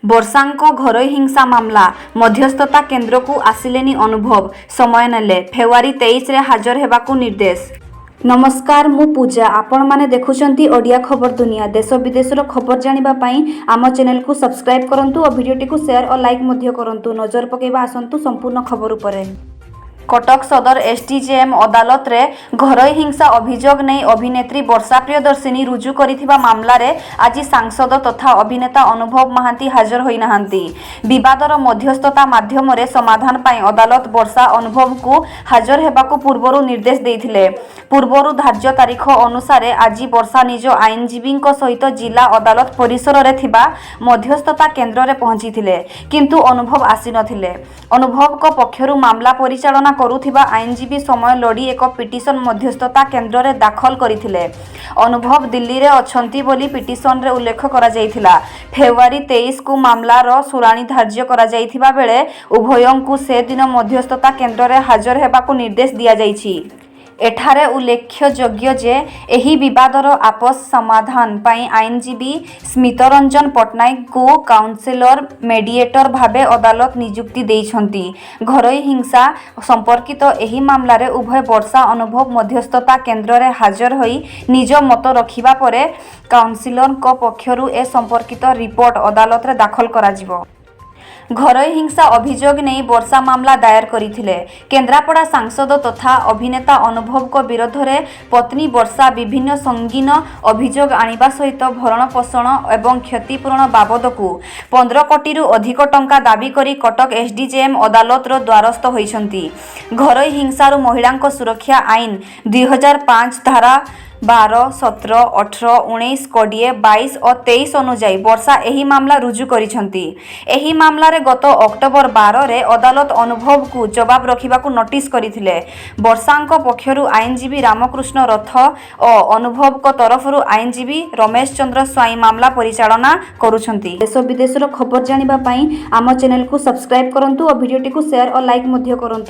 ବର୍ଷାଙ୍କ ଘରୋଇ ହିଂସା ମାମଲା ମଧ୍ୟସ୍ଥତା କେନ୍ଦ୍ରକୁ ଆସିଲେନି ଅନୁଭବ ସମୟ ନେଲେ ଫେବୃଆରୀ 23ରେ ହାଜର ହେବାକୁ ନିର୍ଦ୍ଦେଶ। ନମସ୍କାର, ମୁଁ ପୂଜା। ଆପଣମାନେ ଦେଖୁଛନ୍ତି ଓଡ଼ିଆ ଖବର ଦୁନିଆ। ଦେଶ ବିଦେଶର ଖବର ଜାଣିବା ପାଇଁ ଆମ ଚ୍ୟାନେଲକୁ ସବସ୍କ୍ରାଇବ୍ କରନ୍ତୁ ଓ ଭିଡ଼ିଓଟିକୁ ସେୟାର ଓ ଲାଇକ୍ ମଧ୍ୟ କରନ୍ତୁ। ନଜର ପକାଇବା ଆସନ୍ତୁ ସମ୍ପୂର୍ଣ୍ଣ ଖବର ଉପରେ। କଟକ ସଦର ଏସ୍ଡିଜେଏମ୍ ଅଦାଲତରେ ଘରୋଇ ହିଂସା ଅଭିଯୋଗ ନେଇ ଅଭିନେତ୍ରୀ ବର୍ଷା ପ୍ରିୟଦର୍ଶିନୀ ରୁଜୁ କରିଥିବା ମାମଲାରେ ଆଜି ସାଂସଦ ତଥା ଅଭିନେତା ଅନୁଭବ ମହାନ୍ତି ହାଜର ହୋଇନାହାନ୍ତି। ବିବାଦର ମଧ୍ୟସ୍ଥତା ମାଧ୍ୟମରେ ସମାଧାନ ପାଇଁ ଅଦାଲତ ବର୍ଷା ଅନୁଭବଙ୍କୁ ହାଜର ହେବାକୁ ପୂର୍ବରୁ ନିର୍ଦ୍ଦେଶ ଦେଇଥିଲେ। ପୂର୍ବରୁ ଧାର୍ଯ୍ୟ ତାରିଖ ଅନୁସାରେ ଆଜି ବର୍ଷା ନିଜ ଆଇନଜୀବୀଙ୍କ ସହିତ ଜିଲ୍ଲା ଅଦାଲତ ପରିସରରେ ଥିବା ମଧ୍ୟସ୍ଥତା କେନ୍ଦ୍ରରେ ପହଞ୍ଚିଥିଲେ, କିନ୍ତୁ ଅନୁଭବ ଆସିନଥିଲେ। ଅନୁଭବଙ୍କ ପକ୍ଷରୁ ମାମଲା ପରିଚାଳନା କରୁଥିବା ଆଇନଜୀବୀ ସମୟ ଲୋଡ଼ି ଏକ ପିଟିସନ ମଧ୍ୟସ୍ଥତା କେନ୍ଦ୍ରରେ ଦାଖଲ କରିଥିଲେ। ଅନୁଭବ ଦିଲ୍ଲୀରେ ଅଛନ୍ତି ବୋଲି ପିଟିସନରେ ଉଲ୍ଲେଖ କରାଯାଇଥିଲା। ଫେବୃଆରୀ 23କୁ ମାମଲାର ଶୁଣାଣି ଧାର୍ଯ୍ୟ କରାଯାଇଥିବା ବେଳେ ଉଭୟଙ୍କୁ ସେ ଦିନ ମଧ୍ୟସ୍ଥତା କେନ୍ଦ୍ରରେ ହାଜର ହେବାକୁ ନିର୍ଦ୍ଦେଶ ଦିଆଯାଇଛି। ଏଠାରେ ଉଲ୍ଲେଖଯୋଗ୍ୟ ଯେ ଏହି ବିବାଦର ଆପୋଷ ସମାଧାନ ପାଇଁ ଆଇନଜୀବୀ ସ୍ମିତରଞ୍ଜନ ପଟ୍ଟନାୟକଙ୍କୁ କାଉନସିଲର ମେଡିଏଟର ଭାବେ ଅଦାଲତ ନିଯୁକ୍ତି ଦେଇଛନ୍ତି। ଘରୋଇ ହିଂସା ସମ୍ପର୍କିତ ଏହି ମାମଲାରେ ଉଭୟ ବର୍ଷା ଅନୁଭବ ମଧ୍ୟସ୍ଥତା କେନ୍ଦ୍ରରେ ହାଜର ହୋଇ ନିଜ ମତ ରଖିବା ପରେ କାଉନସିଲରଙ୍କ ପକ୍ଷରୁ ଏ ସମ୍ପର୍କିତ ରିପୋର୍ଟ ଅଦାଲତରେ ଦାଖଲ କରାଯିବ। ଘରୋଇ ହିଂସା ଅଭିଯୋଗ ନେଇ ବର୍ଷା ମାମଲା ଦାୟର କରିଥିଲେ। କେନ୍ଦ୍ରାପଡ଼ା ସାଂସଦ ତଥା ଅଭିନେତା ଅନୁଭବଙ୍କ ବିରୋଧରେ ପତ୍ନୀ ବର୍ଷା ବିଭିନ୍ନ ସଙ୍ଗୀନ ଅଭିଯୋଗ ଆଣିବା ସହିତ ଭରଣପୋଷଣ ଏବଂ କ୍ଷତିପୂରଣ ବାବଦକୁ 15 କୋଟିରୁ ଅଧିକ ଟଙ୍କା ଦାବି କରି କଟକ ଏସ୍ଡିଜେଏମ୍ ଅଦାଲତର ଦ୍ୱାରସ୍ଥ ହୋଇଛନ୍ତି। ଘରୋଇ ହିଂସାରୁ ମହିଳାଙ୍କ ସୁରକ୍ଷା ଆଇନ 2005 ଧାରା 12, 17, 18, 19, 20, 22 ଓ 23 ଅନୁଯାୟୀ ବର୍ଷା ଏହି ମାମଲା ରୁଜୁ କରିଛନ୍ତି। ଏହି ମାମଲାରେ ଗତ ଅକ୍ଟୋବର 12ରେ ଅଦାଲତ ଅନୁଭବଙ୍କୁ ଜବାବ ରଖିବାକୁ ନୋଟିସ୍ କରିଥିଲେ। ବର୍ଷାଙ୍କ ପକ୍ଷରୁ ଆଇନଜୀବୀ ରାମକୃଷ୍ଣ ରଥ ଓ ଅନୁଭବଙ୍କ ତରଫରୁ ଆଇନଜୀବୀ ରମେଶ ଚନ୍ଦ୍ର ସ୍ୱାଇଁ ମାମଲା ପରିଚାଳନା କରୁଛନ୍ତି। ଦେଶ ବିଦେଶର ଖବର ଜାଣିବା ପାଇଁ ଆମ ଚ୍ୟାନେଲକୁ ସବସ୍କ୍ରାଇବ୍ କରନ୍ତୁ ଓ ଭିଡ଼ିଓଟିକୁ ସେୟାର ଓ ଲାଇକ୍ ମଧ୍ୟ କରନ୍ତୁ।